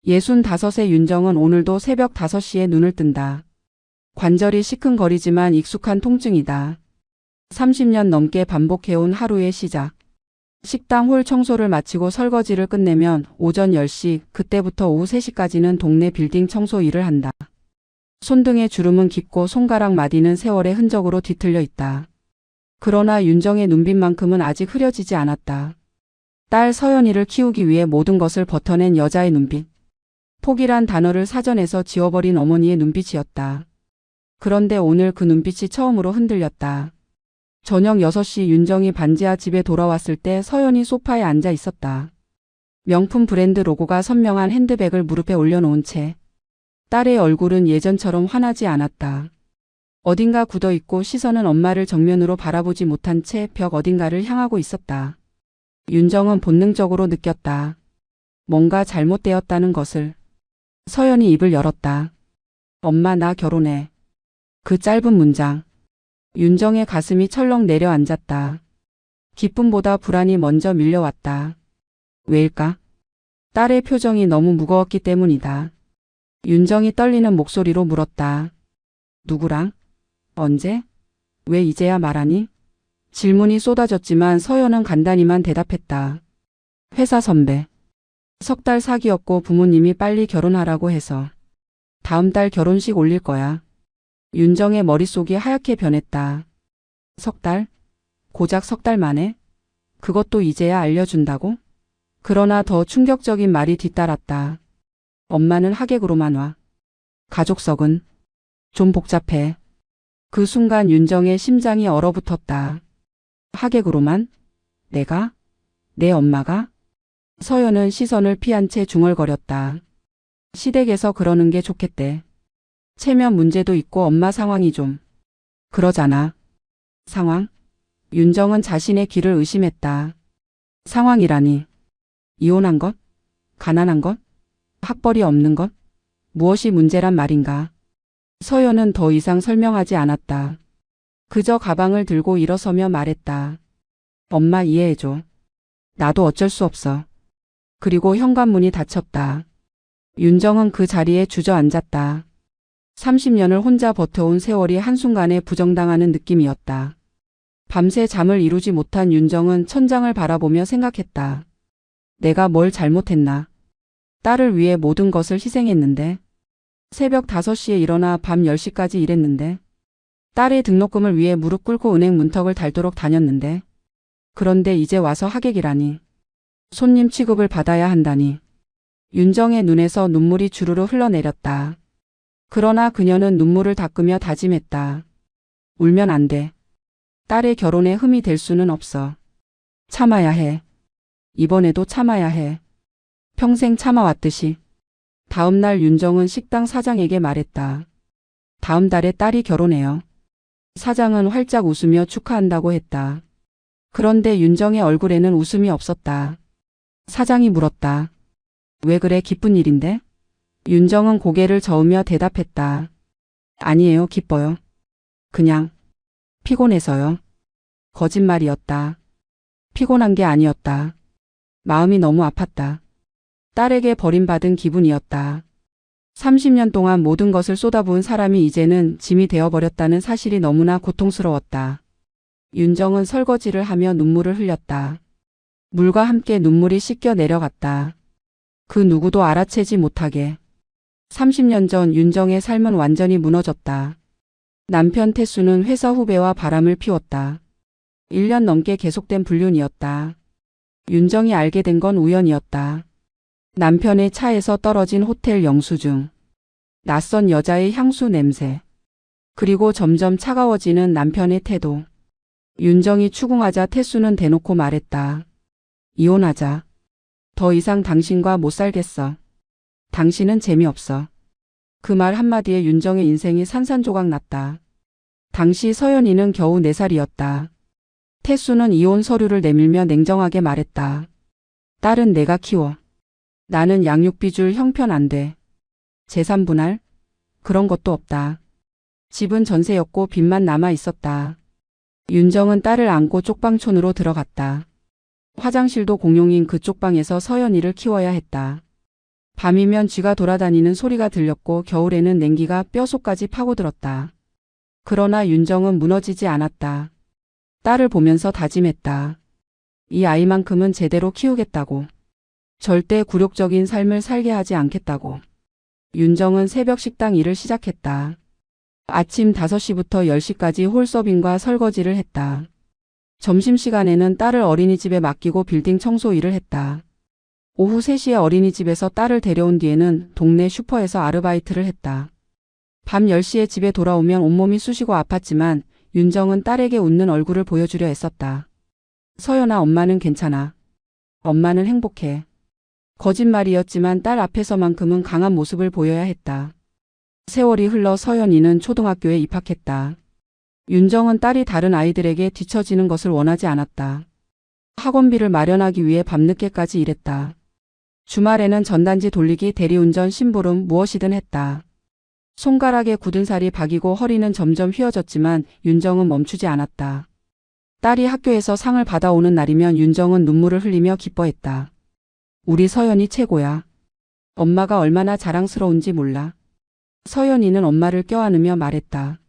65의 윤정은 오늘도 새벽 5시에 눈을 뜬다. 관절이 시큰거리지만 익숙한 통증이다. 30년 넘게 반복해온 하루의 시작. 식당 홀 청소를 마치고 설거지를 끝내면 오전 10시, 그때부터 오후 3시까지는 동네 빌딩 청소 일을 한다. 손등의 주름은 깊고 손가락 마디는 세월의 흔적으로 뒤틀려 있다. 그러나 윤정의 눈빛만큼은 아직 흐려지지 않았다. 딸 서연이를 키우기 위해 모든 것을 버텨낸 여자의 눈빛. 포기란 단어를 사전에서 지워버린 어머니의 눈빛이었다. 그런데 오늘 그 눈빛이 처음으로 흔들렸다. 저녁 6시 윤정이 반지하 집에 돌아왔을 때 서연이 소파에 앉아 있었다. 명품 브랜드 로고가 선명한 핸드백을 무릎에 올려놓은 채. 딸의 얼굴은 예전처럼 환하지 않았다. 어딘가 굳어있고 시선은 엄마를 정면으로 바라보지 못한 채 벽 어딘가를 향하고 있었다. 윤정은 본능적으로 느꼈다. 뭔가 잘못되었다는 것을. 서연이 입을 열었다. 엄마, 나 결혼해. 그 짧은 문장. 윤정의 가슴이 철렁 내려앉았다. 기쁨보다 불안이 먼저 밀려왔다. 왜일까? 딸의 표정이 너무 무거웠기 때문이다. 윤정이 떨리는 목소리로 물었다. 누구랑? 언제? 왜 이제야 말하니? 질문이 쏟아졌지만 서연은 간단히만 대답했다. 회사 선배. 석 달 사귀었고 부모님이 빨리 결혼하라고 해서. 다음 달 결혼식 올릴 거야. 윤정의 머릿속이 하얗게 변했다. 석 달? 고작 석 달 만에? 그것도 이제야 알려준다고? 그러나 더 충격적인 말이 뒤따랐다. 엄마는 하객으로만 와. 가족석은? 좀 복잡해. 그 순간 윤정의 심장이 얼어붙었다. 하객으로만? 내가? 내 엄마가? 서연은 시선을 피한 채 중얼거렸다. 시댁에서 그러는 게 좋겠대. 체면 문제도 있고 엄마 상황이 좀 그러잖아. 상황? 윤정은 자신의 귀를 의심했다. 상황이라니. 이혼한 것? 가난한 것? 학벌이 없는 것? 무엇이 문제란 말인가? 서연은 더 이상 설명하지 않았다. 그저 가방을 들고 일어서며 말했다. 엄마 이해해줘. 나도 어쩔 수 없어. 그리고 현관문이 닫혔다. 윤정은 그 자리에 주저앉았다. 30년을 혼자 버텨온 세월이 한순간에 부정당하는 느낌이었다. 밤새 잠을 이루지 못한 윤정은 천장을 바라보며 생각했다. 내가 뭘 잘못했나? 딸을 위해 모든 것을 희생했는데. 새벽 5시에 일어나 밤 10시까지 일했는데. 딸의 등록금을 위해 무릎 꿇고 은행 문턱을 닳도록 다녔는데. 그런데 이제 와서 하객이라니. 손님 취급을 받아야 한다니. 윤정의 눈에서 눈물이 주르르 흘러내렸다. 그러나 그녀는 눈물을 닦으며 다짐했다. 울면 안 돼. 딸의 결혼에 흠이 될 수는 없어. 참아야 해. 이번에도 참아야 해. 평생 참아왔듯이. 다음 날 윤정은 식당 사장에게 말했다. 다음 달에 딸이 결혼해요. 사장은 활짝 웃으며 축하한다고 했다. 그런데 윤정의 얼굴에는 웃음이 없었다. 사장이 물었다. 왜 그래, 기쁜 일인데? 윤정은 고개를 저으며 대답했다. 아니에요, 기뻐요. 그냥 피곤해서요. 거짓말이었다. 피곤한 게 아니었다. 마음이 너무 아팠다. 딸에게 버림받은 기분이었다. 30년 동안 모든 것을 쏟아부은 사람이 이제는 짐이 되어버렸다는 사실이 너무나 고통스러웠다. 윤정은 설거지를 하며 눈물을 흘렸다. 물과 함께 눈물이 씻겨 내려갔다. 그 누구도 알아채지 못하게. 30년 전 윤정의 삶은 완전히 무너졌다. 남편 태수는 회사 후배와 바람을 피웠다. 1년 넘게 계속된 불륜이었다. 윤정이 알게 된 건 우연이었다. 남편의 차에서 떨어진 호텔 영수증. 낯선 여자의 향수 냄새. 그리고 점점 차가워지는 남편의 태도. 윤정이 추궁하자 태수는 대놓고 말했다. 이혼하자. 더 이상 당신과 못 살겠어. 당신은 재미없어. 그 말 한마디에 윤정의 인생이 산산조각 났다. 당시 서연이는 겨우 4살이었다. 태수는 이혼 서류를 내밀며 냉정하게 말했다. 딸은 내가 키워. 나는 양육비 줄 형편 안 돼. 재산 분할? 그런 것도 없다. 집은 전세였고 빚만 남아 있었다. 윤정은 딸을 안고 쪽방촌으로 들어갔다. 화장실도 공용인 그 쪽방에서 서연이를 키워야 했다. 밤이면 쥐가 돌아다니는 소리가 들렸고 겨울에는 냉기가 뼛속까지 파고들었다. 그러나 윤정은 무너지지 않았다. 딸을 보면서 다짐했다. 이 아이만큼은 제대로 키우겠다고. 절대 굴욕적인 삶을 살게 하지 않겠다고. 윤정은 새벽 식당 일을 시작했다. 아침 5시부터 10시까지 홀서빙과 설거지를 했다. 점심시간에는 딸을 어린이집에 맡기고 빌딩 청소 일을 했다. 오후 3시에 어린이집에서 딸을 데려온 뒤에는 동네 슈퍼에서 아르바이트를 했다. 밤 10시에 집에 돌아오면 온몸이 쑤시고 아팠지만 윤정은 딸에게 웃는 얼굴을 보여주려 애썼다. 서연아, 엄마는 괜찮아. 엄마는 행복해. 거짓말이었지만 딸 앞에서만큼은 강한 모습을 보여야 했다. 세월이 흘러 서연이는 초등학교에 입학했다. 윤정은 딸이 다른 아이들에게 뒤처지는 것을 원하지 않았다. 학원비를 마련하기 위해 밤늦게까지 일했다. 주말에는 전단지 돌리기, 대리운전, 심부름 무엇이든 했다. 손가락에 굳은 살이 박이고 허리는 점점 휘어졌지만 윤정은 멈추지 않았다. 딸이 학교에서 상을 받아오는 날이면 윤정은 눈물을 흘리며 기뻐했다. 우리 서연이 최고야. 엄마가 얼마나 자랑스러운지 몰라. 서연이는 엄마를 껴안으며 말했다.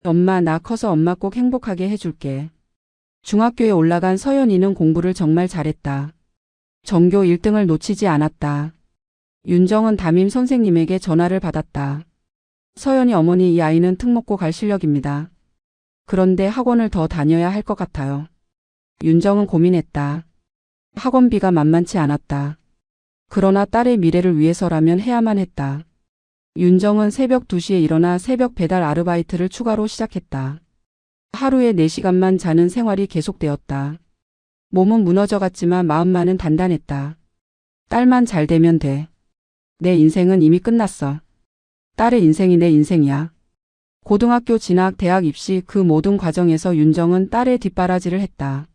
엄마, 나 커서 엄마 꼭 행복하게 해줄게. 중학교에 올라간 서연이는 공부를 정말 잘했다. 전교 1등을 놓치지 않았다. 윤정은 담임 선생님에게 전화를 받았다. 서연이 어머니, 이 아이는 특목고 갈 실력입니다. 그런데 학원을 더 다녀야 할 것 같아요. 윤정은 고민했다. 학원비가 만만치 않았다. 그러나 딸의 미래를 위해서라면 해야만 했다. 윤정은 새벽 2시에 일어나 새벽 배달 아르바이트를 추가로 시작했다. 하루에 4시간만 자는 생활이 계속되었다. 몸은 무너져갔지만 마음만은 단단했다. 딸만 잘 되면 돼. 내 인생은 이미 끝났어. 딸의 인생이 내 인생이야. 고등학교 진학, 대학 입시 그 모든 과정에서 윤정은 딸의 뒷바라지를 했다.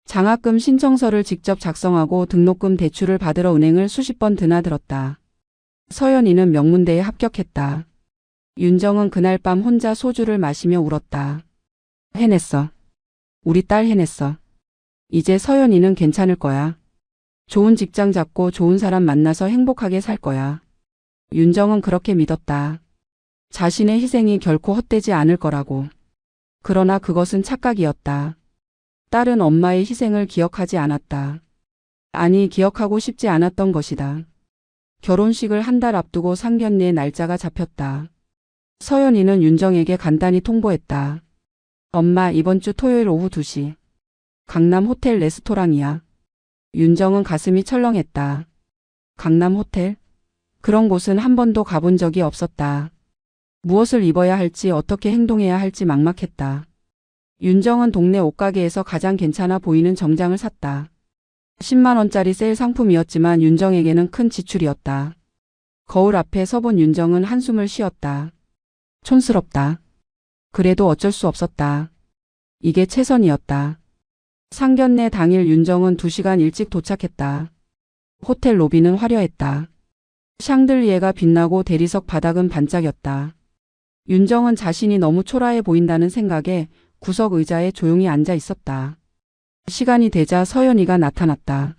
장학금 신청서를 직접 작성하고 등록금 대출을 받으러 은행을 수십 번 드나들었다. 서연이는 명문대에 합격했다. 윤정은 그날 밤 혼자 소주를 마시며 울었다. 해냈어. 우리 딸 해냈어. 이제 서연이는 괜찮을 거야. 좋은 직장 잡고 좋은 사람 만나서 행복하게 살 거야. 윤정은 그렇게 믿었다. 자신의 희생이 결코 헛되지 않을 거라고. 그러나 그것은 착각이었다. 딸은 엄마의 희생을 기억하지 않았다. 아니, 기억하고 싶지 않았던 것이다. 결혼식을 한 달 앞두고 상견례 날짜가 잡혔다. 서연이는 윤정에게 간단히 통보했다. 엄마, 이번 주 토요일 오후 2시. 강남 호텔 레스토랑이야. 윤정은 가슴이 철렁했다. 강남 호텔? 그런 곳은 한 번도 가본 적이 없었다. 무엇을 입어야 할지 어떻게 행동해야 할지 막막했다. 윤정은 동네 옷가게에서 가장 괜찮아 보이는 정장을 샀다. 10만 원짜리 세일 상품이었지만 윤정에게는 큰 지출이었다. 거울 앞에 서본 윤정은 한숨을 쉬었다. 촌스럽다. 그래도 어쩔 수 없었다. 이게 최선이었다. 상견례 당일 윤정은 2시간 일찍 도착했다. 호텔 로비는 화려했다. 샹들리에가 빛나고 대리석 바닥은 반짝였다. 윤정은 자신이 너무 초라해 보인다는 생각에 구석 의자에 조용히 앉아 있었다. 시간이 되자 서연이가 나타났다.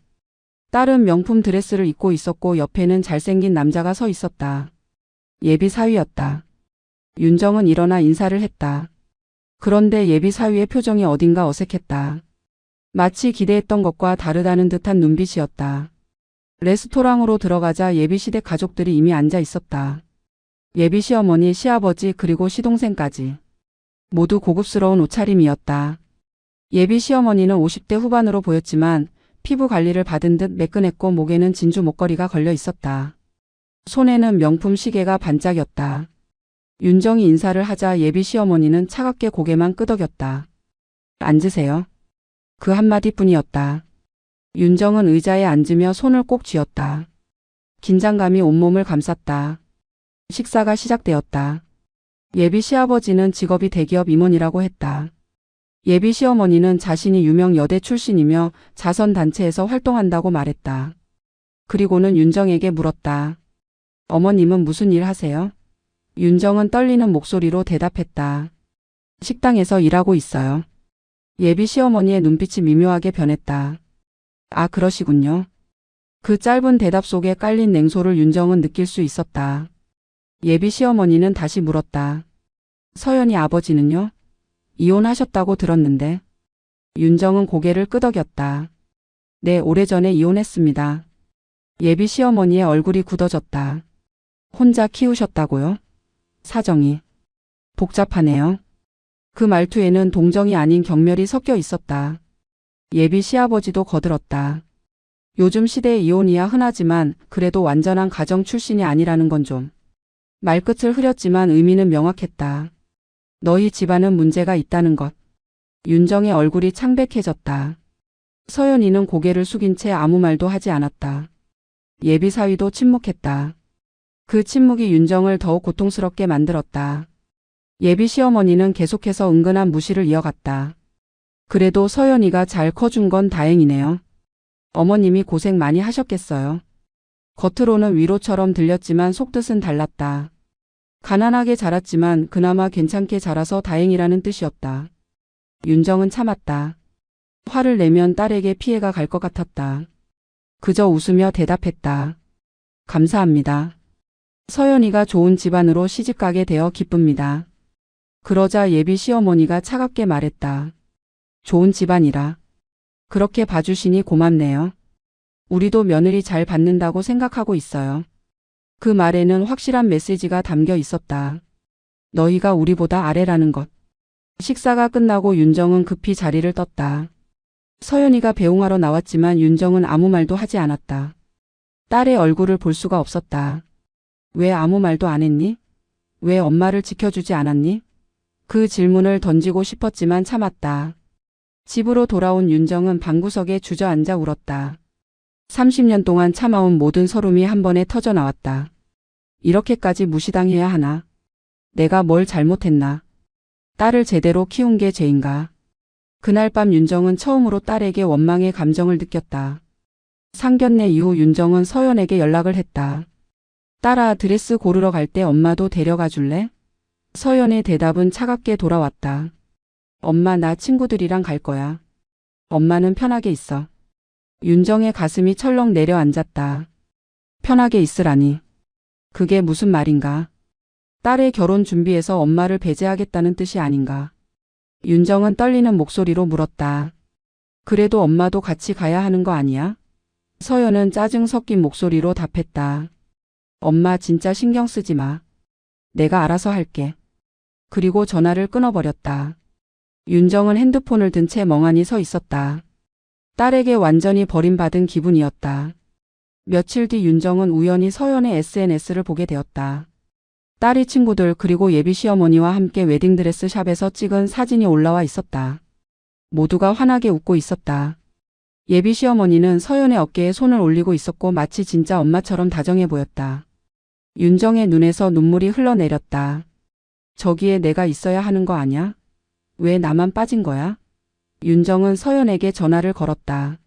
딸은 명품 드레스를 입고 있었고 옆에는 잘생긴 남자가 서 있었다. 예비 사위였다. 윤정은 일어나 인사를 했다. 그런데 예비 사위의 표정이 어딘가 어색했다. 마치 기대했던 것과 다르다는 듯한 눈빛이었다. 레스토랑으로 들어가자 예비 시댁 가족들이 이미 앉아 있었다. 예비 시어머니, 시아버지 그리고 시동생까지. 모두 고급스러운 옷차림이었다. 예비 시어머니는 50대 후반으로 보였지만 피부 관리를 받은 듯 매끈했고 목에는 진주 목걸이가 걸려 있었다. 손에는 명품 시계가 반짝였다. 윤정이 인사를 하자 예비 시어머니는 차갑게 고개만 끄덕였다. 앉으세요. 그 한마디뿐이었다. 윤정은 의자에 앉으며 손을 꼭 쥐었다. 긴장감이 온몸을 감쌌다. 식사가 시작되었다. 예비 시아버지는 직업이 대기업 임원이라고 했다. 예비 시어머니는 자신이 유명 여대 출신이며 자선단체에서 활동한다고 말했다. 그리고는 윤정에게 물었다. 어머님은 무슨 일 하세요? 윤정은 떨리는 목소리로 대답했다. 식당에서 일하고 있어요. 예비 시어머니의 눈빛이 미묘하게 변했다. 아, 그러시군요. 그 짧은 대답 속에 깔린 냉소를 윤정은 느낄 수 있었다. 예비 시어머니는 다시 물었다. 서연이 아버지는요? 이혼하셨다고 들었는데. 윤정은 고개를 끄덕였다. 네, 오래전에 이혼했습니다. 예비 시어머니의 얼굴이 굳어졌다. 혼자 키우셨다고요? 사정이 복잡하네요. 그 말투에는 동정이 아닌 경멸이 섞여 있었다. 예비 시아버지도 거들었다. 요즘 시대에 이혼이야 흔하지만 그래도 완전한 가정 출신이 아니라는 건 좀. 말끝을 흐렸지만 의미는 명확했다. 너희 집안은 문제가 있다는 것. 윤정의 얼굴이 창백해졌다. 서연이는 고개를 숙인 채 아무 말도 하지 않았다. 예비 사위도 침묵했다. 그 침묵이 윤정을 더욱 고통스럽게 만들었다. 예비 시어머니는 계속해서 은근한 무시를 이어갔다. 그래도 서연이가 잘 커준 건 다행이네요. 어머님이 고생 많이 하셨겠어요. 겉으로는 위로처럼 들렸지만 속뜻은 달랐다. 가난하게 자랐지만 그나마 괜찮게 자라서 다행이라는 뜻이었다. 윤정은 참았다. 화를 내면 딸에게 피해가 갈 것 같았다. 그저 웃으며 대답했다. 감사합니다. 서연이가 좋은 집안으로 시집가게 되어 기쁩니다. 그러자 예비 시어머니가 차갑게 말했다. 좋은 집안이라. 그렇게 봐주시니 고맙네요. 우리도 며느리 잘 받는다고 생각하고 있어요. 그 말에는 확실한 메시지가 담겨 있었다. 너희가 우리보다 아래라는 것. 식사가 끝나고 윤정은 급히 자리를 떴다. 서연이가 배웅하러 나왔지만 윤정은 아무 말도 하지 않았다. 딸의 얼굴을 볼 수가 없었다. 왜 아무 말도 안 했니? 왜 엄마를 지켜주지 않았니? 그 질문을 던지고 싶었지만 참았다. 집으로 돌아온 윤정은 방구석에 주저앉아 울었다. 30년 동안 참아온 모든 서름이 한 번에 터져 나왔다. 이렇게까지 무시당해야 하나? 내가 뭘 잘못했나? 딸을 제대로 키운 게 죄인가? 그날 밤 윤정은 처음으로 딸에게 원망의 감정을 느꼈다. 상견례 이후 윤정은 서연에게 연락을 했다. 딸아, 드레스 고르러 갈 때 엄마도 데려가 줄래? 서연의 대답은 차갑게 돌아왔다. 엄마, 나 친구들이랑 갈 거야. 엄마는 편하게 있어. 윤정의 가슴이 철렁 내려앉았다. 편하게 있으라니. 그게 무슨 말인가? 딸의 결혼 준비해서 엄마를 배제하겠다는 뜻이 아닌가? 윤정은 떨리는 목소리로 물었다. 그래도 엄마도 같이 가야 하는 거 아니야? 서연은 짜증 섞인 목소리로 답했다. 엄마 진짜 신경 쓰지 마. 내가 알아서 할게. 그리고 전화를 끊어버렸다. 윤정은 핸드폰을 든 채 멍하니 서 있었다. 딸에게 완전히 버림받은 기분이었다. 며칠 뒤 윤정은 우연히 서연의 SNS를 보게 되었다. 딸이 친구들 그리고 예비 시어머니와 함께 웨딩드레스 샵에서 찍은 사진이 올라와 있었다. 모두가 환하게 웃고 있었다. 예비 시어머니는 서연의 어깨에 손을 올리고 있었고 마치 진짜 엄마처럼 다정해 보였다. 윤정의 눈에서 눈물이 흘러내렸다. 저기에 내가 있어야 하는 거 아냐? 왜 나만 빠진 거야? 윤정은 서연에게 전화를 걸었다.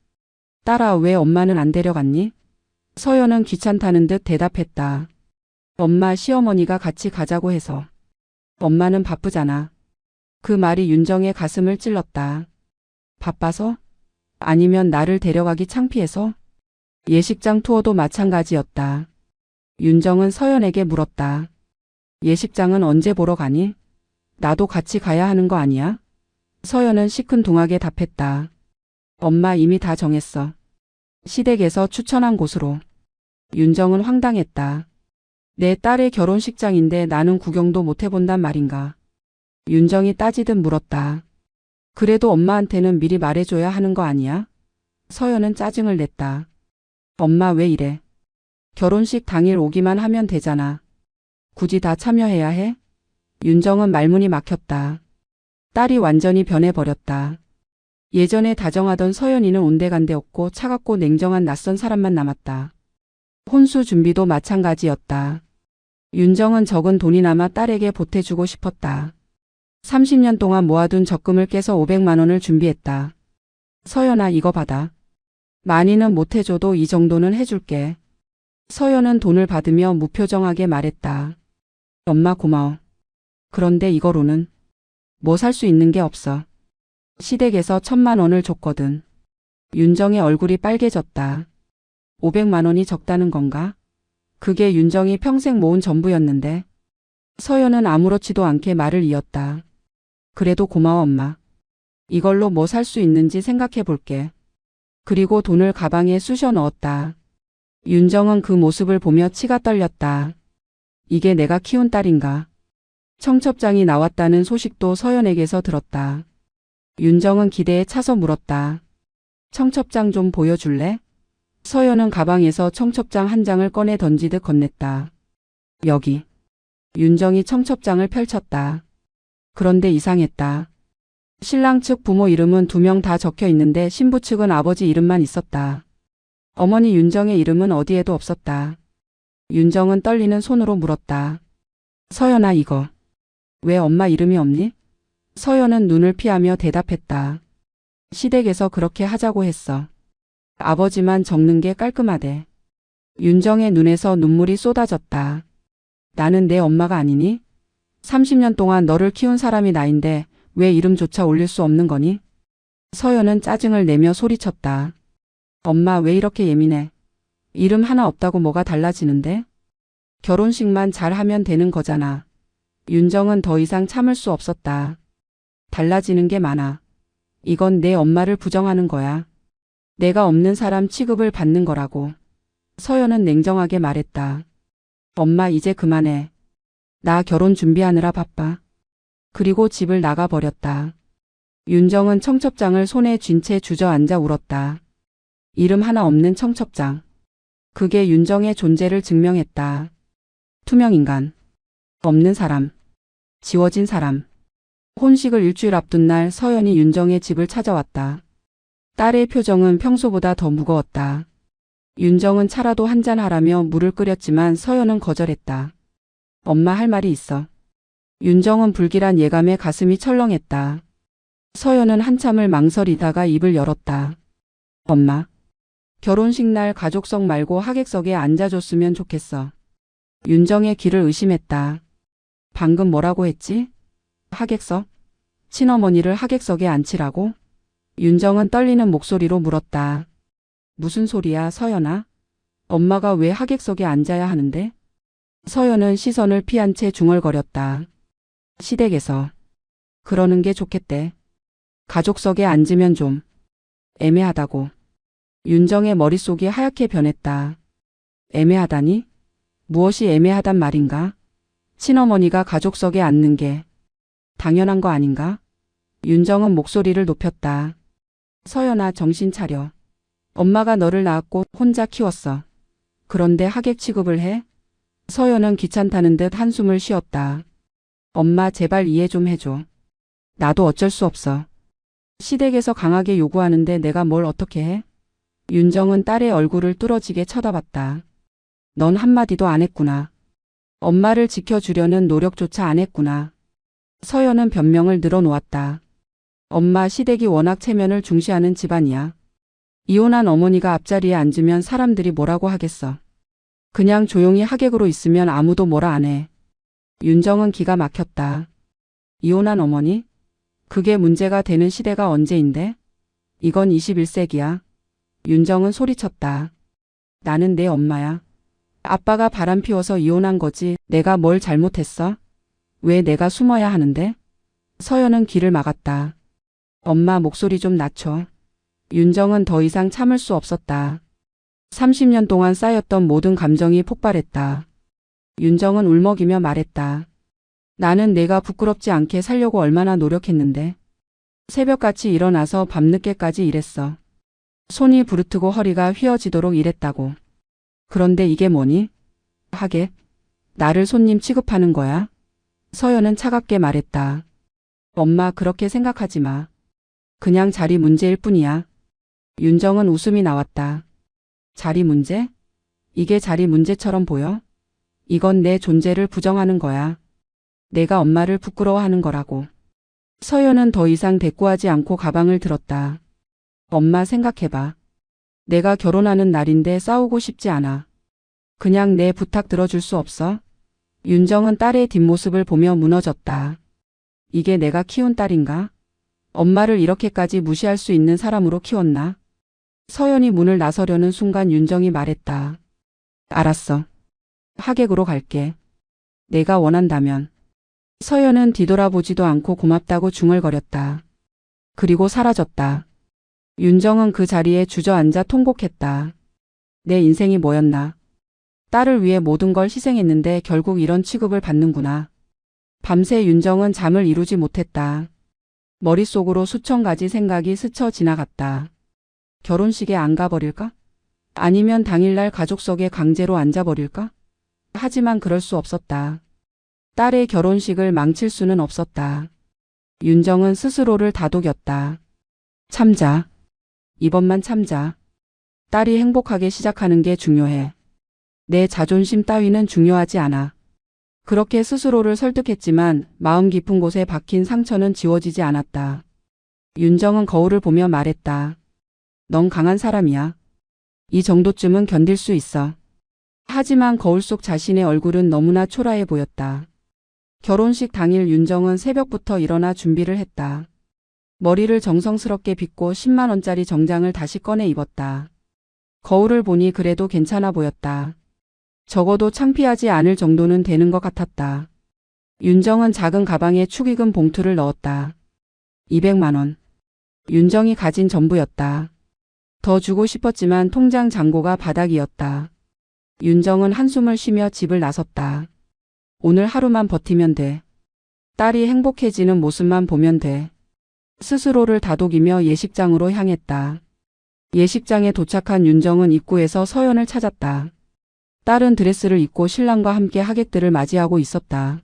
딸아, 왜 엄마는 안 데려갔니? 서연은 귀찮다는 듯 대답했다. 엄마, 시어머니가 같이 가자고 해서. 엄마는 바쁘잖아. 그 말이 윤정의 가슴을 찔렀다. 바빠서? 아니면 나를 데려가기 창피해서? 예식장 투어도 마찬가지였다. 윤정은 서연에게 물었다. 예식장은 언제 보러 가니? 나도 같이 가야 하는 거 아니야? 서연은 시큰둥하게 답했다. 엄마 이미 다 정했어. 시댁에서 추천한 곳으로. 윤정은 황당했다. 내 딸의 결혼식장인데 나는 구경도 못 해본단 말인가. 윤정이 따지듯 물었다. 그래도 엄마한테는 미리 말해줘야 하는 거 아니야? 서연은 짜증을 냈다. 엄마 왜 이래? 결혼식 당일 오기만 하면 되잖아. 굳이 다 참여해야 해? 윤정은 말문이 막혔다. 딸이 완전히 변해버렸다. 예전에 다정하던 서연이는 온데간데 없고 차갑고 냉정한 낯선 사람만 남았다. 혼수 준비도 마찬가지였다. 윤정은 적은 돈이나마 딸에게 보태주고 싶었다. 30년 동안 모아둔 적금을 깨서 500만 원을 준비했다. 서연아, 이거 받아. 많이는 못해줘도 이 정도는 해줄게. 서연은 돈을 받으며 무표정하게 말했다. 엄마 고마워. 그런데 이거로는 뭐 살 수 있는 게 없어. 시댁에서 1,000만 원을 줬거든. 윤정의 얼굴이 빨개졌다. 500만 원이 적다는 건가? 그게 윤정이 평생 모은 전부였는데. 서연은 아무렇지도 않게 말을 이었다. 그래도 고마워 엄마. 이걸로 뭐 살 수 있는지 생각해 볼게. 그리고 돈을 가방에 쑤셔 넣었다. 윤정은 그 모습을 보며 치가 떨렸다. 이게 내가 키운 딸인가? 청첩장이 나왔다는 소식도 서연에게서 들었다. 윤정은 기대에 차서 물었다. 청첩장 좀 보여줄래? 서연은 가방에서 청첩장 한 장을 꺼내 던지듯 건넸다. 여기. 윤정이 청첩장을 펼쳤다. 그런데 이상했다. 신랑 측 부모 이름은 2명 다 적혀 있는데 신부 측은 아버지 이름만 있었다. 어머니 윤정의 이름은 어디에도 없었다. 윤정은 떨리는 손으로 물었다. 서연아 이거. 왜 엄마 이름이 없니? 서연은 눈을 피하며 대답했다. 시댁에서 그렇게 하자고 했어. 아버지만 적는 게 깔끔하대. 윤정의 눈에서 눈물이 쏟아졌다. 나는 내 엄마가 아니니? 30년 동안 너를 키운 사람이 나인데 왜 이름조차 올릴 수 없는 거니? 서연은 짜증을 내며 소리쳤다. 엄마 왜 이렇게 예민해? 이름 하나 없다고 뭐가 달라지는데? 결혼식만 잘하면 되는 거잖아. 윤정은 더 이상 참을 수 없었다. 달라지는 게 많아. 이건 내 엄마를 부정하는 거야. 내가 없는 사람 취급을 받는 거라고. 서연은 냉정하게 말했다. 엄마 이제 그만해. 나 결혼 준비하느라 바빠. 그리고 집을 나가버렸다. 윤정은 청첩장을 손에 쥔 채 주저앉아 울었다. 이름 하나 없는 청첩장. 그게 윤정의 존재를 증명했다. 투명인간. 없는 사람. 지워진 사람. 혼식을 일주일 앞둔 날 서연이 윤정의 집을 찾아왔다. 딸의 표정은 평소보다 더 무거웠다. 윤정은 차라도 한잔 하라며 물을 끓였지만 서연은 거절했다. 엄마 할 말이 있어. 윤정은 불길한 예감에 가슴이 철렁했다. 서연은 한참을 망설이다가 입을 열었다. 엄마. 결혼식 날 가족석 말고 하객석에 앉아줬으면 좋겠어. 윤정의 귀를 의심했다. 방금 뭐라고 했지? 하객석? 친어머니를 하객석에 앉히라고? 윤정은 떨리는 목소리로 물었다. 무슨 소리야 서연아? 엄마가 왜 하객석에 앉아야 하는데? 서연은 시선을 피한 채 중얼거렸다. 시댁에서. 그러는 게 좋겠대. 가족석에 앉으면 좀 애매하다고. 윤정의 머릿속이 하얗게 변했다. 애매하다니? 무엇이 애매하단 말인가? 친어머니가 가족석에 앉는 게 당연한 거 아닌가? 윤정은 목소리를 높였다. 서연아 정신 차려. 엄마가 너를 낳았고 혼자 키웠어. 그런데 하객 취급을 해? 서연은 귀찮다는 듯 한숨을 쉬었다. 엄마 제발 이해 좀 해줘. 나도 어쩔 수 없어. 시댁에서 강하게 요구하는데 내가 뭘 어떻게 해? 윤정은 딸의 얼굴을 뚫어지게 쳐다봤다. 넌 한마디도 안 했구나. 엄마를 지켜주려는 노력조차 안 했구나. 서연은 변명을 늘어놓았다. 엄마 시댁이 워낙 체면을 중시하는 집안이야. 이혼한 어머니가 앞자리에 앉으면 사람들이 뭐라고 하겠어. 그냥 조용히 하객으로 있으면 아무도 뭐라 안 해. 윤정은 기가 막혔다. 이혼한 어머니? 그게 문제가 되는 시대가 언제인데? 이건 21세기야. 윤정은 소리쳤다. 나는 내 엄마야. 아빠가 바람 피워서 이혼한 거지 내가 뭘 잘못했어? 왜 내가 숨어야 하는데? 서연은 귀를 막았다. 엄마 목소리 좀 낮춰. 윤정은 더 이상 참을 수 없었다. 30년 동안 쌓였던 모든 감정이 폭발했다. 윤정은 울먹이며 말했다. 나는 내가 부끄럽지 않게 살려고 얼마나 노력했는데. 새벽같이 일어나서 밤늦게까지 일했어. 손이 부르트고 허리가 휘어지도록 일했다고. 그런데 이게 뭐니? 하객? 나를 손님 취급하는 거야? 서연은 차갑게 말했다. 엄마 그렇게 생각하지 마. 그냥 자리 문제일 뿐이야. 윤정은 웃음이 나왔다. 자리 문제? 이게 자리 문제처럼 보여? 이건 내 존재를 부정하는 거야. 내가 엄마를 부끄러워하는 거라고. 서연은 더 이상 대꾸하지 않고 가방을 들었다. 엄마 생각해봐. 내가 결혼하는 날인데 싸우고 싶지 않아. 그냥 내 부탁 들어줄 수 없어? 윤정은 딸의 뒷모습을 보며 무너졌다. 이게 내가 키운 딸인가? 엄마를 이렇게까지 무시할 수 있는 사람으로 키웠나? 서연이 문을 나서려는 순간 윤정이 말했다. 알았어. 하객으로 갈게. 내가 원한다면. 서연은 뒤돌아보지도 않고 고맙다고 중얼거렸다. 그리고 사라졌다. 윤정은 그 자리에 주저앉아 통곡했다. 내 인생이 뭐였나. 딸을 위해 모든 걸 희생했는데 결국 이런 취급을 받는구나. 밤새 윤정은 잠을 이루지 못했다. 머릿속으로 수천 가지 생각이 스쳐 지나갔다. 결혼식에 안 가버릴까? 아니면 당일날 가족석에 강제로 앉아버릴까? 하지만 그럴 수 없었다. 딸의 결혼식을 망칠 수는 없었다. 윤정은 스스로를 다독였다. 참자. 이번만 참자. 딸이 행복하게 시작하는 게 중요해. 내 자존심 따위는 중요하지 않아. 그렇게 스스로를 설득했지만 마음 깊은 곳에 박힌 상처는 지워지지 않았다. 윤정은 거울을 보며 말했다. 넌 강한 사람이야. 이 정도쯤은 견딜 수 있어. 하지만 거울 속 자신의 얼굴은 너무나 초라해 보였다. 결혼식 당일 윤정은 새벽부터 일어나 준비를 했다. 머리를 정성스럽게 빗고 10만 원짜리 정장을 다시 꺼내 입었다. 거울을 보니 그래도 괜찮아 보였다. 적어도 창피하지 않을 정도는 되는 것 같았다. 윤정은 작은 가방에 축의금 봉투를 넣었다. 200만 원. 윤정이 가진 전부였다. 더 주고 싶었지만 통장 잔고가 바닥이었다. 윤정은 한숨을 쉬며 집을 나섰다. 오늘 하루만 버티면 돼. 딸이 행복해지는 모습만 보면 돼. 스스로를 다독이며 예식장으로 향했다. 예식장에 도착한 윤정은 입구에서 서연을 찾았다. 딸은 드레스를 입고 신랑과 함께 하객들을 맞이하고 있었다.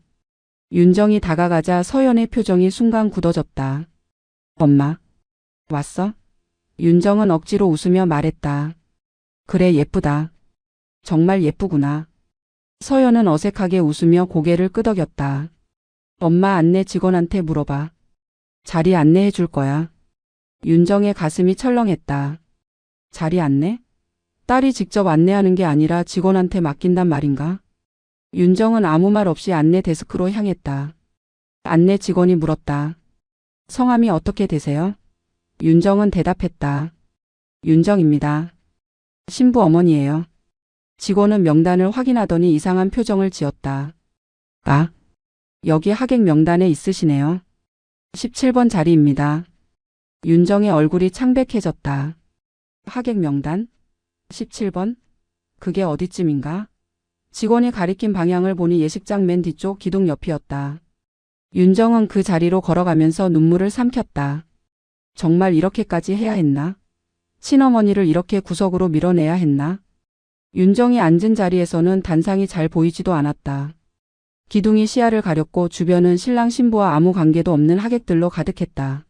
윤정이 다가가자 서연의 표정이 순간 굳어졌다. 엄마. 왔어? 윤정은 억지로 웃으며 말했다. 그래 예쁘다. 정말 예쁘구나. 서연은 어색하게 웃으며 고개를 끄덕였다. 엄마 안내 직원한테 물어봐. 자리 안내해 줄 거야. 윤정의 가슴이 철렁했다. 자리 안내? 딸이 직접 안내하는 게 아니라 직원한테 맡긴단 말인가? 윤정은 아무 말 없이 안내 데스크로 향했다. 안내 직원이 물었다. 성함이 어떻게 되세요? 윤정은 대답했다. 윤정입니다. 신부 어머니예요. 직원은 명단을 확인하더니 이상한 표정을 지었다. 아, 여기 하객 명단에 있으시네요. 17번 자리입니다. 윤정의 얼굴이 창백해졌다. 하객 명단? 17번? 그게 어디쯤인가? 직원이 가리킨 방향을 보니 예식장 맨 뒤쪽 기둥 옆이었다. 윤정은 그 자리로 걸어가면서 눈물을 삼켰다. 정말 이렇게까지 해야 했나? 친어머니를 이렇게 구석으로 밀어내야 했나? 윤정이 앉은 자리에서는 단상이 잘 보이지도 않았다. 기둥이 시야를 가렸고 주변은 신랑 신부와 아무 관계도 없는 하객들로 가득했다.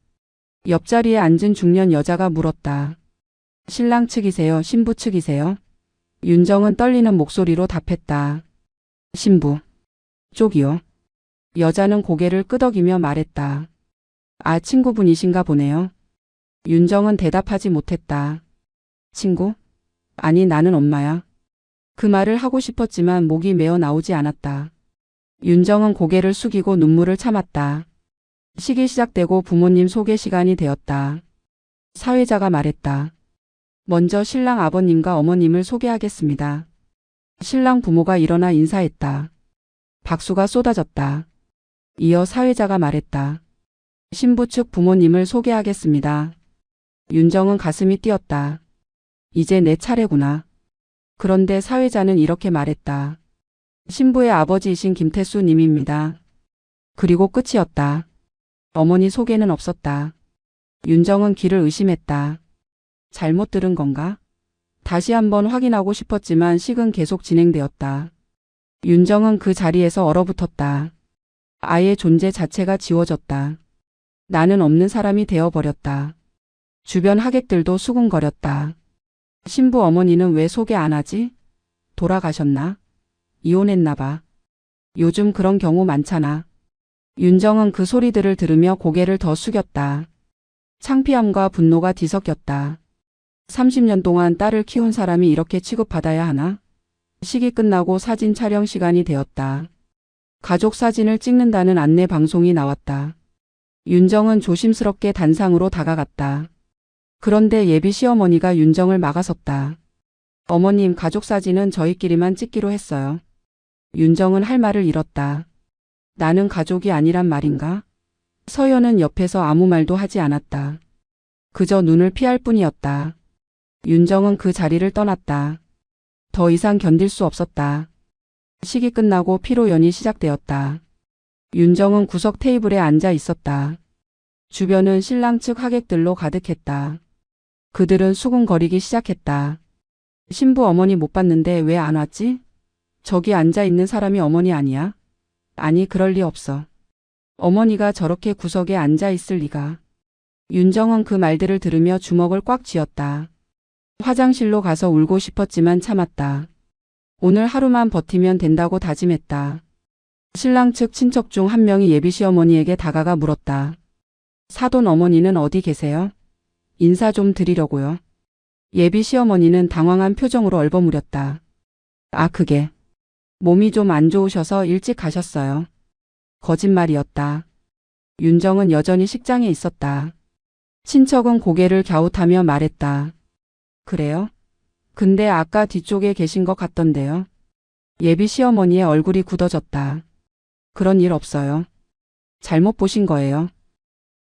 옆자리에 앉은 중년 여자가 물었다. 신랑 측이세요? 신부 측이세요? 윤정은 떨리는 목소리로 답했다. 신부 쪽이요. 여자는 고개를 끄덕이며 말했다. 아, 친구분이신가 보네요. 윤정은 대답하지 못했다. 친구? 아니, 나는 엄마야. 그 말을 하고 싶었지만 목이 메어 나오지 않았다. 윤정은 고개를 숙이고 눈물을 참았다. 식이 시작되고 부모님 소개 시간이 되었다. 사회자가 말했다. 먼저 신랑 아버님과 어머님을 소개하겠습니다. 신랑 부모가 일어나 인사했다. 박수가 쏟아졌다. 이어 사회자가 말했다. 신부 측 부모님을 소개하겠습니다. 윤정은 가슴이 뛰었다. 이제 내 차례구나. 그런데 사회자는 이렇게 말했다. 신부의 아버지이신 김태수 님입니다. 그리고 끝이었다. 어머니 소개는 없었다. 윤정은 귀를 의심했다. 잘못 들은 건가? 다시 한번 확인하고 싶었지만 식은 계속 진행되었다. 윤정은 그 자리에서 얼어붙었다. 아예 존재 자체가 지워졌다. 나는 없는 사람이 되어버렸다. 주변 하객들도 수군거렸다. 신부 어머니는 왜 소개 안 하지? 돌아가셨나? 이혼했나 봐. 요즘 그런 경우 많잖아. 윤정은 그 소리들을 들으며 고개를 더 숙였다. 창피함과 분노가 뒤섞였다. 30년 동안 딸을 키운 사람이 이렇게 취급받아야 하나? 식이 끝나고 사진 촬영 시간이 되었다. 가족 사진을 찍는다는 안내 방송이 나왔다. 윤정은 조심스럽게 단상으로 다가갔다. 그런데 예비 시어머니가 윤정을 막아섰다. 어머님, 가족 사진은 저희끼리만 찍기로 했어요. 윤정은 할 말을 잃었다. 나는 가족이 아니란 말인가? 서연은 옆에서 아무 말도 하지 않았다. 그저 눈을 피할 뿐이었다. 윤정은 그 자리를 떠났다. 더 이상 견딜 수 없었다. 식이 끝나고 피로연이 시작되었다. 윤정은 구석 테이블에 앉아 있었다. 주변은 신랑 측 하객들로 가득했다. 그들은 수군거리기 시작했다. 신부 어머니 못 봤는데 왜 안 왔지? 저기 앉아 있는 사람이 어머니 아니야? 아니, 그럴 리 없어. 어머니가 저렇게 구석에 앉아 있을 리가. 윤정은 그 말들을 들으며 주먹을 꽉 쥐었다. 화장실로 가서 울고 싶었지만 참았다. 오늘 하루만 버티면 된다고 다짐했다. 신랑 측 친척 중 한 명이 예비 시어머니에게 다가가 물었다. 사돈 어머니는 어디 계세요? 인사 좀 드리려고요. 예비 시어머니는 당황한 표정으로 얼버무렸다. 아, 그게 몸이 좀 안 좋으셔서 일찍 가셨어요. 거짓말이었다. 윤정은 여전히 식장에 있었다. 친척은 고개를 갸웃하며 말했다. 그래요? 근데 아까 뒤쪽에 계신 것 같던데요. 예비 시어머니의 얼굴이 굳어졌다. 그런 일 없어요. 잘못 보신 거예요.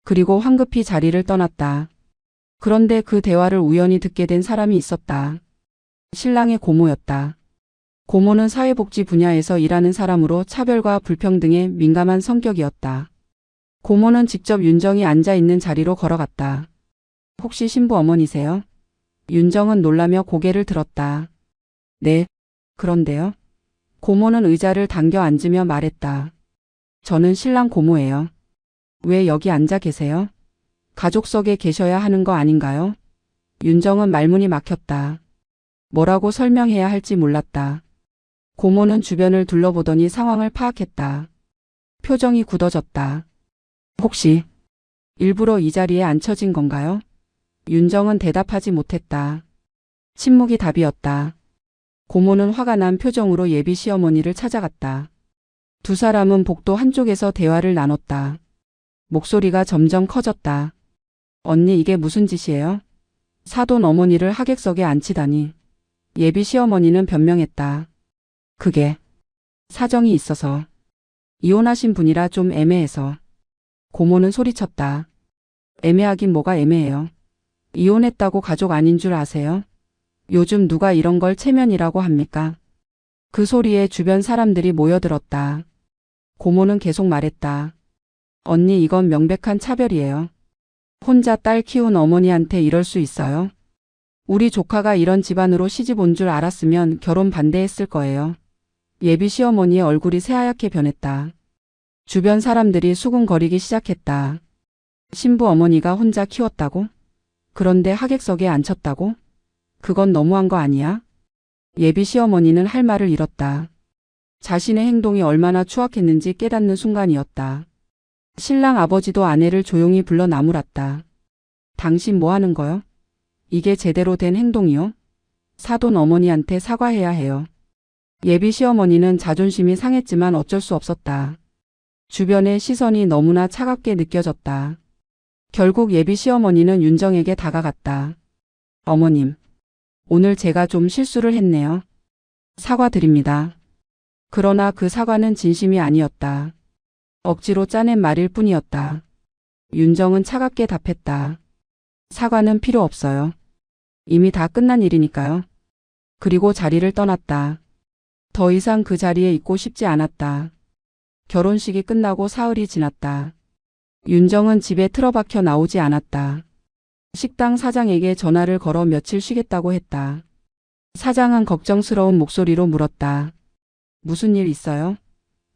그리고 황급히 자리를 떠났다. 그런데 그 대화를 우연히 듣게 된 사람이 있었다. 신랑의 고모였다. 고모는 사회복지 분야에서 일하는 사람으로 차별과 불평등에 민감한 성격이었다. 고모는 직접 윤정이 앉아 있는 자리로 걸어갔다. 혹시 신부 어머니세요? 윤정은 놀라며 고개를 들었다. 네, 그런데요. 고모는 의자를 당겨 앉으며 말했다. 저는 신랑 고모예요. 왜 여기 앉아 계세요? 가족석에 계셔야 하는 거 아닌가요? 윤정은 말문이 막혔다. 뭐라고 설명해야 할지 몰랐다. 고모는 주변을 둘러보더니 상황을 파악했다. 표정이 굳어졌다. 혹시 일부러 이 자리에 앉혀진 건가요? 윤정은 대답하지 못했다. 침묵이 답이었다. 고모는 화가 난 표정으로 예비 시어머니를 찾아갔다. 두 사람은 복도 한쪽에서 대화를 나눴다. 목소리가 점점 커졌다. 언니, 이게 무슨 짓이에요? 사돈 어머니를 하객석에 앉히다니. 예비 시어머니는 변명했다. 그게 사정이 있어서. 이혼하신 분이라 좀 애매해서. 고모는 소리쳤다. 애매하긴 뭐가 애매해요. 이혼했다고 가족 아닌 줄 아세요? 요즘 누가 이런 걸 체면이라고 합니까? 그 소리에 주변 사람들이 모여들었다. 고모는 계속 말했다. 언니, 이건 명백한 차별이에요. 혼자 딸 키운 어머니한테 이럴 수 있어요? 우리 조카가 이런 집안으로 시집 온 줄 알았으면 결혼 반대했을 거예요. 예비 시어머니의 얼굴이 새하얗게 변했다. 주변 사람들이 수군거리기 시작했다. 신부 어머니가 혼자 키웠다고? 그런데 하객석에 앉혔다고? 그건 너무한 거 아니야? 예비 시어머니는 할 말을 잃었다. 자신의 행동이 얼마나 추악했는지 깨닫는 순간이었다. 신랑 아버지도 아내를 조용히 불러 나무랐다. 당신 뭐 하는 거요? 이게 제대로 된 행동이요? 사돈 어머니한테 사과해야 해요. 예비 시어머니는 자존심이 상했지만 어쩔 수 없었다. 주변의 시선이 너무나 차갑게 느껴졌다. 결국 예비 시어머니는 윤정에게 다가갔다. 어머님, 오늘 제가 좀 실수를 했네요. 사과드립니다. 그러나 그 사과는 진심이 아니었다. 억지로 짜낸 말일 뿐이었다. 윤정은 차갑게 답했다. 사과는 필요 없어요. 이미 다 끝난 일이니까요. 그리고 자리를 떠났다. 더 이상 그 자리에 있고 싶지 않았다. 결혼식이 끝나고 사흘이 지났다. 윤정은 집에 틀어박혀 나오지 않았다. 식당 사장에게 전화를 걸어 며칠 쉬겠다고 했다. 사장은 걱정스러운 목소리로 물었다. 무슨 일 있어요?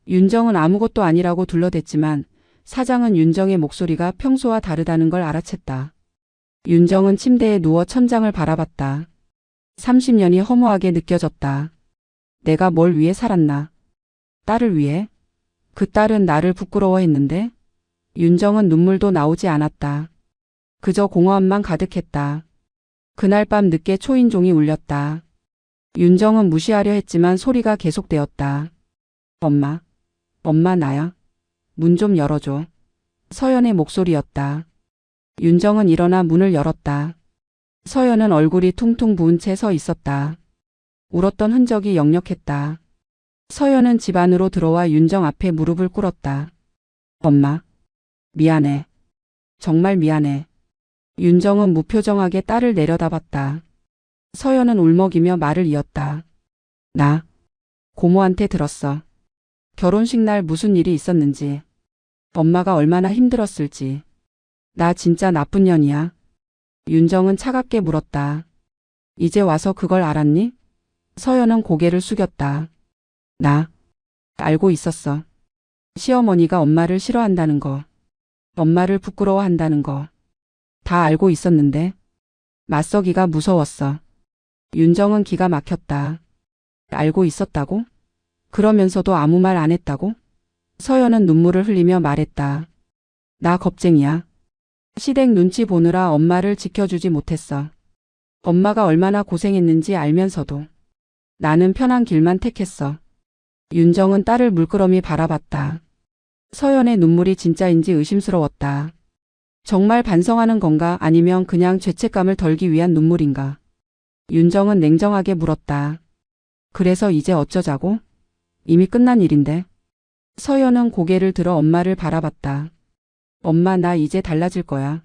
윤정은 아무것도 아니라고 둘러댔지만 사장은 윤정의 목소리가 평소와 다르다는 걸 알아챘다. 윤정은 침대에 누워 천장을 바라봤다. 30년이 허무하게 느껴졌다. 내가 뭘 위해 살았나? 딸을 위해? 그 딸은 나를 부끄러워했는데? 윤정은 눈물도 나오지 않았다. 그저 공허함만 가득했다. 그날 밤 늦게 초인종이 울렸다. 윤정은 무시하려 했지만 소리가 계속되었다. 엄마, 엄마 나야. 문 좀 열어줘. 서연의 목소리였다. 윤정은 일어나 문을 열었다. 서연은 얼굴이 퉁퉁 부은 채 서 있었다. 울었던 흔적이 역력했다. 서연은 집 안으로 들어와 윤정 앞에 무릎을 꿇었다. 엄마, 미안해. 정말 미안해. 윤정은 무표정하게 딸을 내려다봤다. 서연은 울먹이며 말을 이었다. 나 고모한테 들었어. 결혼식 날 무슨 일이 있었는지. 엄마가 얼마나 힘들었을지. 나 진짜 나쁜 년이야. 윤정은 차갑게 물었다. 이제 와서 그걸 알았니? 서연은 고개를 숙였다. 나 알고 있었어. 시어머니가 엄마를 싫어한다는 거. 엄마를 부끄러워한다는 거. 다 알고 있었는데 맞서기가 무서웠어. 윤정은 기가 막혔다. 알고 있었다고? 그러면서도 아무 말 안 했다고? 서연은 눈물을 흘리며 말했다. 나 겁쟁이야. 시댁 눈치 보느라 엄마를 지켜주지 못했어. 엄마가 얼마나 고생했는지 알면서도 나는 편한 길만 택했어. 윤정은 딸을 물끄러미 바라봤다. 서연의 눈물이 진짜인지 의심스러웠다. 정말 반성하는 건가 아니면 그냥 죄책감을 덜기 위한 눈물인가? 윤정은 냉정하게 물었다. 그래서 이제 어쩌자고? 이미 끝난 일인데. 서연은 고개를 들어 엄마를 바라봤다. 엄마 나 이제 달라질 거야.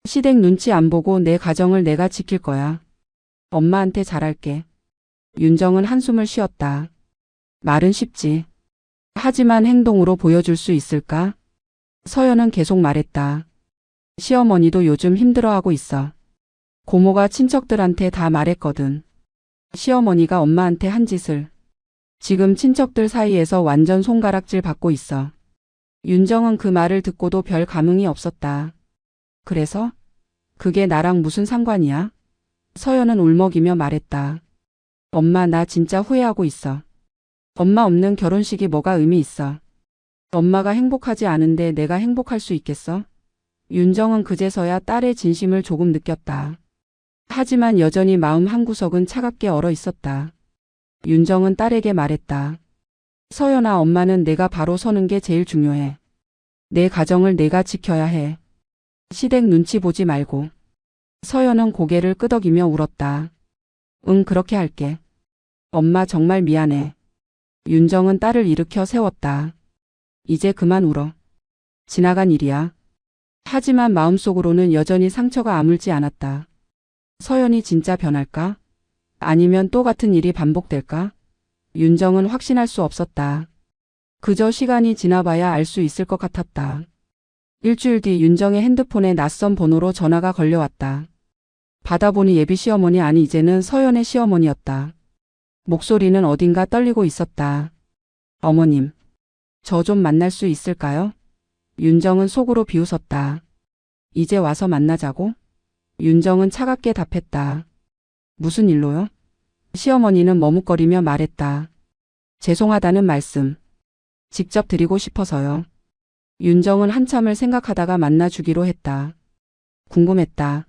시댁 눈치 안 보고 내 가정을 내가 지킬 거야. 엄마한테 잘할게. 윤정은 한숨을 쉬었다. 말은 쉽지. 하지만 행동으로 보여줄 수 있을까? 서연은 계속 말했다. 시어머니도 요즘 힘들어하고 있어. 고모가 친척들한테 다 말했거든. 시어머니가 엄마한테 한 짓을. 지금 친척들 사이에서 완전 손가락질 받고 있어. 윤정은 그 말을 듣고도 별 감흥이 없었다. 그래서? 그게 나랑 무슨 상관이야? 서연은 울먹이며 말했다. 엄마 나 진짜 후회하고 있어. 엄마 없는 결혼식이 뭐가 의미 있어. 엄마가 행복하지 않은데 내가 행복할 수 있겠어? 윤정은 그제서야 딸의 진심을 조금 느꼈다. 하지만 여전히 마음 한구석은 차갑게 얼어 있었다. 윤정은 딸에게 말했다. 서연아 엄마는 내가 바로 서는 게 제일 중요해. 내 가정을 내가 지켜야 해. 시댁 눈치 보지 말고. 서연은 고개를 끄덕이며 울었다. 응 그렇게 할게. 엄마 정말 미안해. 윤정은 딸을 일으켜 세웠다. 이제 그만 울어. 지나간 일이야. 하지만 마음속으로는 여전히 상처가 아물지 않았다. 서연이 진짜 변할까? 아니면 또 같은 일이 반복될까? 윤정은 확신할 수 없었다. 그저 시간이 지나봐야 알 수 있을 것 같았다. 일주일 뒤 윤정의 핸드폰에 낯선 번호로 전화가 걸려왔다. 받아보니 예비 시어머니 아니 이제는 서연의 시어머니였다. 목소리는 어딘가 떨리고 있었다. 어머님, 저 좀 만날 수 있을까요? 윤정은 속으로 비웃었다. 이제 와서 만나자고? 윤정은 차갑게 답했다. 무슨 일로요? 시어머니는 머뭇거리며 말했다. 죄송하다는 말씀. 직접 드리고 싶어서요. 윤정은 한참을 생각하다가 만나주기로 했다. 궁금했다.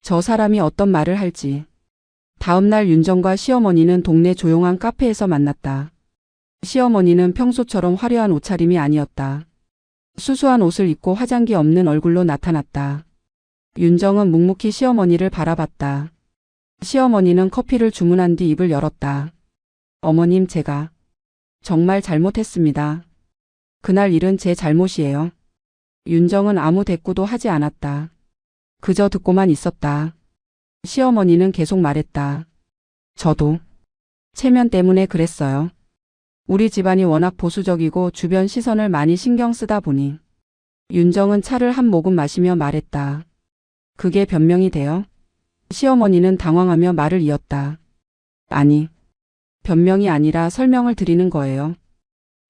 저 사람이 어떤 말을 할지. 다음날 윤정과 시어머니는 동네 조용한 카페에서 만났다. 시어머니는 평소처럼 화려한 옷차림이 아니었다. 수수한 옷을 입고 화장기 없는 얼굴로 나타났다. 윤정은 묵묵히 시어머니를 바라봤다. 시어머니는 커피를 주문한 뒤 입을 열었다. 어머님 제가 정말 잘못했습니다. 그날 일은 제 잘못이에요. 윤정은 아무 대꾸도 하지 않았다. 그저 듣고만 있었다. 시어머니는 계속 말했다. 저도 체면 때문에 그랬어요. 우리 집안이 워낙 보수적이고 주변 시선을 많이 신경 쓰다 보니. 윤정은 차를 한 모금 마시며 말했다. 그게 변명이 돼요? 시어머니는 당황하며 말을 이었다. 아니, 변명이 아니라 설명을 드리는 거예요.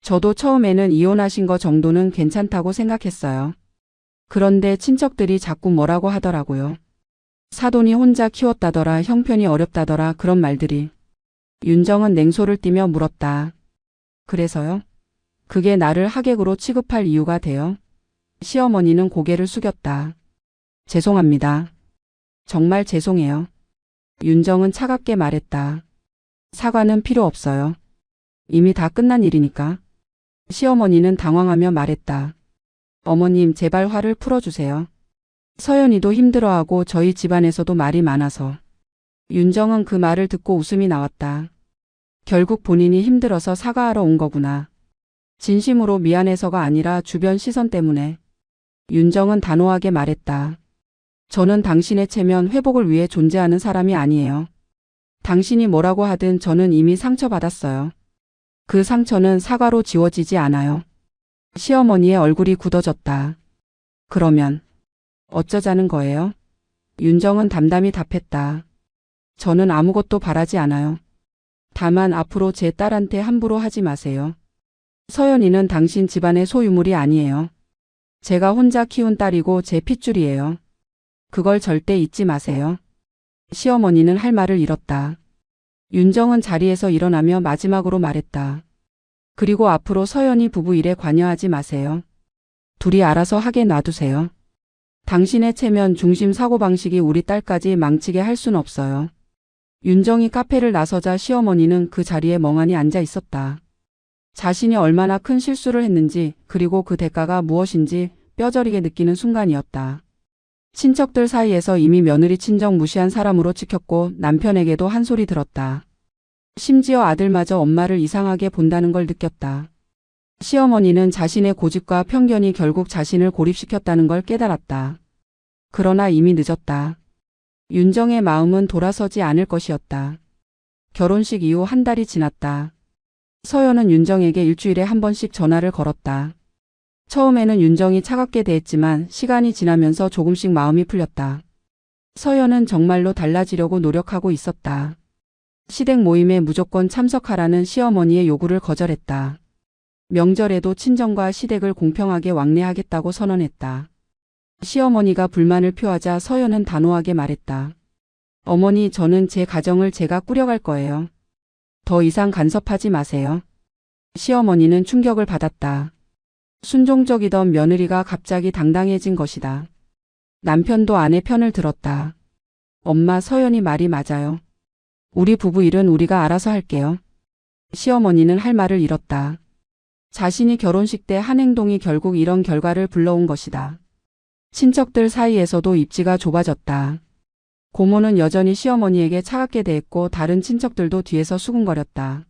저도 처음에는 이혼하신 거 정도는 괜찮다고 생각했어요. 그런데 친척들이 자꾸 뭐라고 하더라고요. 사돈이 혼자 키웠다더라, 형편이 어렵다더라 그런 말들이. 윤정은 냉소를 띠며 물었다. 그래서요? 그게 나를 하객으로 취급할 이유가 돼요? 시어머니는 고개를 숙였다. 죄송합니다. 정말 죄송해요. 윤정은 차갑게 말했다. 사과는 필요 없어요. 이미 다 끝난 일이니까. 시어머니는 당황하며 말했다. 어머님 제발 화를 풀어주세요. 서연이도 힘들어하고 저희 집안에서도 말이 많아서. 윤정은 그 말을 듣고 웃음이 나왔다. 결국 본인이 힘들어서 사과하러 온 거구나. 진심으로 미안해서가 아니라 주변 시선 때문에. 윤정은 단호하게 말했다. 저는 당신의 체면 회복을 위해 존재하는 사람이 아니에요. 당신이 뭐라고 하든 저는 이미 상처받았어요. 그 상처는 사과로 지워지지 않아요. 시어머니의 얼굴이 굳어졌다. 그러면 어쩌자는 거예요? 윤정은 담담히 답했다. 저는 아무것도 바라지 않아요. 다만 앞으로 제 딸한테 함부로 하지 마세요. 서연이는 당신 집안의 소유물이 아니에요. 제가 혼자 키운 딸이고 제 핏줄이에요. 그걸 절대 잊지 마세요. 시어머니는 할 말을 잃었다. 윤정은 자리에서 일어나며 마지막으로 말했다. 그리고 앞으로 서연이 부부 일에 관여하지 마세요. 둘이 알아서 하게 놔두세요. 당신의 체면 중심 사고방식이 우리 딸까지 망치게 할 순 없어요. 윤정이 카페를 나서자 시어머니는 그 자리에 멍하니 앉아 있었다. 자신이 얼마나 큰 실수를 했는지 그리고 그 대가가 무엇인지 뼈저리게 느끼는 순간이었다. 친척들 사이에서 이미 며느리 친정 무시한 사람으로 찍혔고 남편에게도 한 소리 들었다. 심지어 아들마저 엄마를 이상하게 본다는 걸 느꼈다. 시어머니는 자신의 고집과 편견이 결국 자신을 고립시켰다는 걸 깨달았다. 그러나 이미 늦었다. 윤정의 마음은 돌아서지 않을 것이었다. 결혼식 이후 한 달이 지났다. 서연은 윤정에게 일주일에 한 번씩 전화를 걸었다. 처음에는 윤정이 차갑게 대했지만 시간이 지나면서 조금씩 마음이 풀렸다. 서연은 정말로 달라지려고 노력하고 있었다. 시댁 모임에 무조건 참석하라는 시어머니의 요구를 거절했다. 명절에도 친정과 시댁을 공평하게 왕래하겠다고 선언했다. 시어머니가 불만을 표하자 서연은 단호하게 말했다. 어머니, 저는 제 가정을 제가 꾸려갈 거예요. 더 이상 간섭하지 마세요. 시어머니는 충격을 받았다. 순종적이던 며느리가 갑자기 당당해진 것이다. 남편도 아내 편을 들었다. 엄마, 서연이 말이 맞아요. 우리 부부 일은 우리가 알아서 할게요. 시어머니는 할 말을 잃었다. 자신이 결혼식 때 한 행동이 결국 이런 결과를 불러온 것이다. 친척들 사이에서도 입지가 좁아졌다. 고모는 여전히 시어머니에게 차갑게 대했고 다른 친척들도 뒤에서 수군거렸다.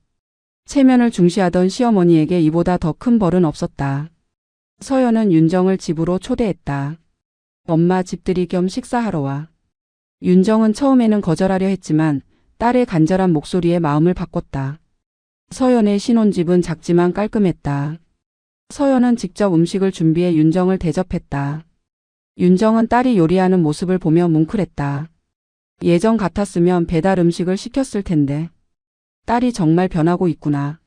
체면을 중시하던 시어머니에게 이보다 더 큰 벌은 없었다. 서연은 윤정을 집으로 초대했다. 엄마, 집들이 겸 식사하러 와. 윤정은 처음에는 거절하려 했지만 딸의 간절한 목소리에 마음을 바꿨다. 서연의 신혼집은 작지만 깔끔했다. 서연은 직접 음식을 준비해 윤정을 대접했다. 윤정은 딸이 요리하는 모습을 보며 뭉클했다. 예전 같았으면 배달 음식을 시켰을 텐데. 딸이 정말 변하고 있구나.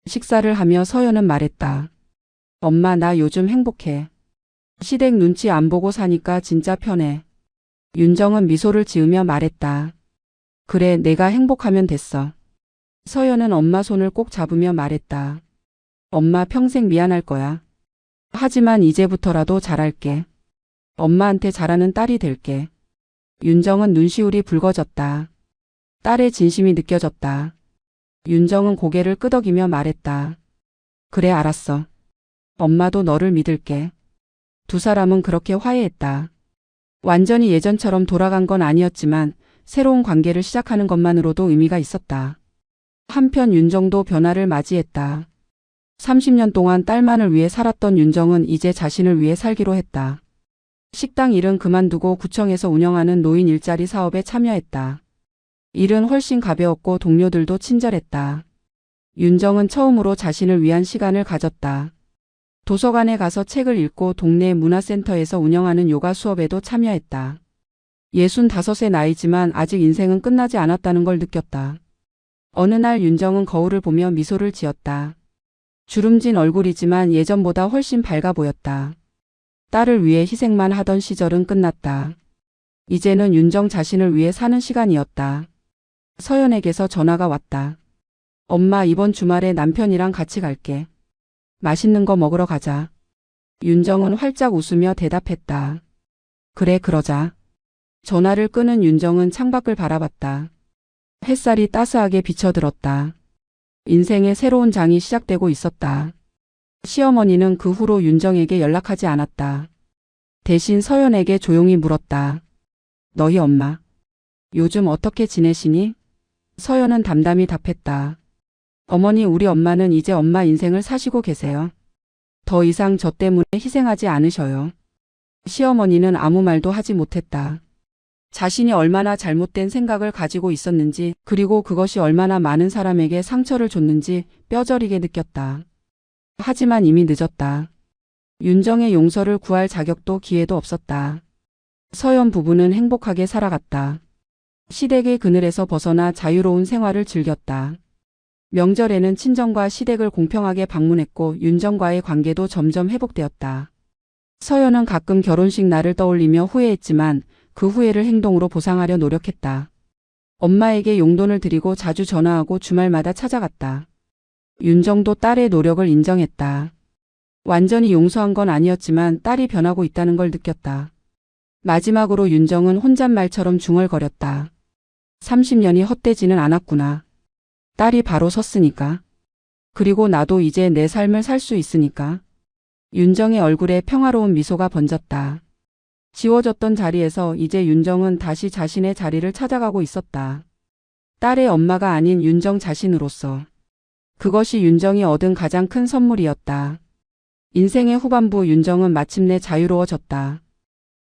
식사를 하며 서연은 말했다. 엄마, 나 요즘 행복해. 시댁 눈치 안 보고 사니까 진짜 편해. 윤정은 미소를 지으며 말했다. 그래, 내가 행복하면 됐어. 서연은 엄마 손을 꼭 잡으며 말했다. 엄마, 평생 미안할 거야. 하지만 이제부터라도 잘할게. 엄마한테 잘하는 딸이 될게. 윤정은 눈시울이 붉어졌다. 딸의 진심이 느껴졌다. 윤정은 고개를 끄덕이며 말했다. 그래, 알았어. 엄마도 너를 믿을게. 두 사람은 그렇게 화해했다. 완전히 예전처럼 돌아간 건 아니었지만 새로운 관계를 시작하는 것만으로도 의미가 있었다. 한편 윤정도 변화를 맞이했다. 30년 동안 딸만을 위해 살았던 윤정은 이제 자신을 위해 살기로 했다. 식당 일은 그만두고 구청에서 운영하는 노인 일자리 사업에 참여했다. 일은 훨씬 가벼웠고 동료들도 친절했다. 윤정은 처음으로 자신을 위한 시간을 가졌다. 도서관에 가서 책을 읽고 동네 문화센터에서 운영하는 요가 수업에도 참여했다. 65의 나이지만 아직 인생은 끝나지 않았다는 걸 느꼈다. 어느 날 윤정은 거울을 보며 미소를 지었다. 주름진 얼굴이지만 예전보다 훨씬 밝아 보였다. 딸을 위해 희생만 하던 시절은 끝났다. 이제는 윤정 자신을 위해 사는 시간이었다. 서연에게서 전화가 왔다. 엄마, 이번 주말에 남편이랑 같이 갈게. 맛있는 거 먹으러 가자. 윤정은 활짝 웃으며 대답했다. 그래, 그러자. 전화를 끄는 윤정은 창밖을 바라봤다. 햇살이 따스하게 비쳐들었다. 인생의 새로운 장이 시작되고 있었다. 시어머니는 그 후로 윤정에게 연락하지 않았다. 대신 서연에게 조용히 물었다. 너희 엄마, 요즘 어떻게 지내시니? 서연은 담담히 답했다. 어머니, 우리 엄마는 이제 엄마 인생을 사시고 계세요. 더 이상 저 때문에 희생하지 않으셔요. 시어머니는 아무 말도 하지 못했다. 자신이 얼마나 잘못된 생각을 가지고 있었는지, 그리고 그것이 얼마나 많은 사람에게 상처를 줬는지 뼈저리게 느꼈다. 하지만 이미 늦었다. 윤정의 용서를 구할 자격도 기회도 없었다. 서연 부부는 행복하게 살아갔다. 시댁의 그늘에서 벗어나 자유로운 생활을 즐겼다. 명절에는 친정과 시댁을 공평하게 방문했고 윤정과의 관계도 점점 회복되었다. 서연은 가끔 결혼식 날을 떠올리며 후회했지만 그 후회를 행동으로 보상하려 노력했다. 엄마에게 용돈을 드리고 자주 전화하고 주말마다 찾아갔다. 윤정도 딸의 노력을 인정했다. 완전히 용서한 건 아니었지만 딸이 변하고 있다는 걸 느꼈다. 마지막으로 윤정은 혼잣말처럼 중얼거렸다. 30년이 헛되지는 않았구나. 딸이 바로 섰으니까. 그리고 나도 이제 내 삶을 살 수 있으니까. 윤정의 얼굴에 평화로운 미소가 번졌다. 지워졌던 자리에서 이제 윤정은 다시 자신의 자리를 찾아가고 있었다. 딸의 엄마가 아닌 윤정 자신으로서. 그것이 윤정이 얻은 가장 큰 선물이었다. 인생의 후반부 윤정은 마침내 자유로워졌다.